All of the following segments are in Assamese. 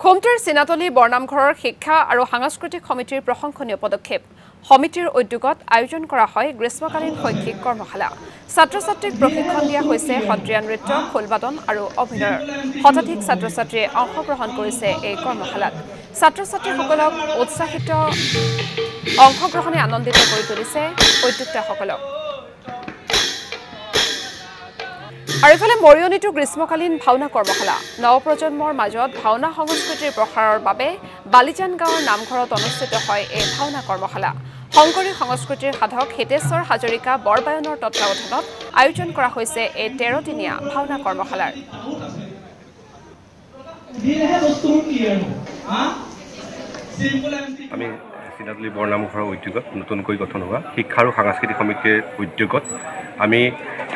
খোমটিৰ চিনাতলী বৰনামঘৰৰ শিক্ষা আৰু সাংস্কৃতিক সমিতিৰ প্ৰশংসনীয় পদক্ষেপ। সমিতিৰ উদ্যোগত আয়োজন কৰা হয় গ্ৰীষ্মকালীন শৈক্ষিক কৰ্মশালা। ছাত্ৰ-ছাত্ৰীক প্ৰশিক্ষণ দিয়া হৈছে সত্ৰীয়া নৃত্য, খোলবাদন আৰু অভিনয়ৰ। শতাধিক ছাত্ৰ-ছাত্ৰীয়ে অংশগ্ৰহণ কৰিছে এই কৰ্মশালাত। ছাত্ৰ-ছাত্ৰীসকলক উৎসাহিত অংশগ্ৰহণে আনন্দিত কৰি তুলিছে উদ্যোক্তাসকলক। আৰু ইফালে মৰিয়নিতো গ্ৰীষ্মকালীন ভাওনা কৰ্মশালা। নৱপ্ৰজন্মৰ মাজত ভাওনা সংস্কৃতিৰ প্ৰসাৰৰ বাবে বালিজান গাঁৱৰ নামঘৰত অনুষ্ঠিত হয় এই ভাওনা কৰ্মশালা। শংকৰী সংস্কৃতিৰ সাধক হিতেশ্বৰ হাজৰিকা বৰবায়নৰ তত্বাৱধানত আয়োজন কৰা হৈছে এই 13 দিনীয়া ভাওনা কৰ্মশালাৰ। আমি চিনাতলী বৰনামঘৰৰ উদ্যোগত নতুনকৈ গঠন হোৱা শিক্ষা আৰু সাংস্কৃতিক সমিতিৰ উদ্যোগত আমি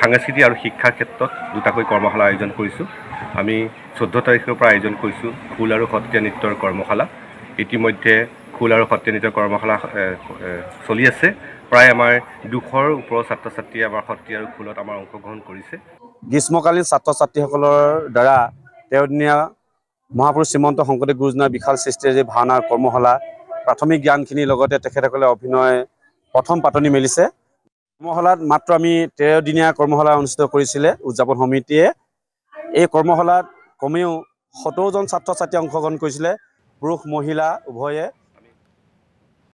সাংস্কৃতিক আৰু শিক্ষাৰ ক্ষেত্ৰত দুটাকৈ কৰ্মশালা আয়োজন কৰিছোঁ। আমি 14 তাৰিখৰ পৰা আয়োজন কৰিছোঁ খোল আৰু সত্ৰীয়া নৃত্যৰ কৰ্মশালা। ইতিমধ্যে খোল আৰু সত্ৰীয়া নৃত্যৰ কৰ্মশালা চলি আছে। প্ৰায় আমাৰ 200ৰ ওপৰৰ ছাত্ৰ ছাত্ৰীয়ে আমাৰ সত্ৰীয়া আৰু খোলত আমাৰ অংশগ্ৰহণ কৰিছে। গ্ৰীষ্মকালীন ছাত্ৰ ছাত্ৰীসকলৰ দ্বাৰা 13 দিনীয়া মহাপুৰুষ শ্ৰীমন্ত শংকৰদেৱ গুৰুজনাৰ বিশাল সৃষ্টিৰ যি ভাওনাৰ কৰ্মশালা, প্ৰাথমিক জ্ঞানখিনিৰ লগতে তেখেতসকলে অভিনয় প্ৰথম পাতনি মেলিছে। কৰ্মশালাত মাত্ৰ আমি 13 দিনীয়া কৰ্মশালা অনুষ্ঠিত কৰিছিলে উদযাপন সমিতিয়ে। এই কৰ্মশালাত কমেও 70জন ছাত্ৰ ছাত্ৰীয়ে অংশগ্ৰহণ কৰিছিলে, পুৰুষ মহিলা উভয়ে।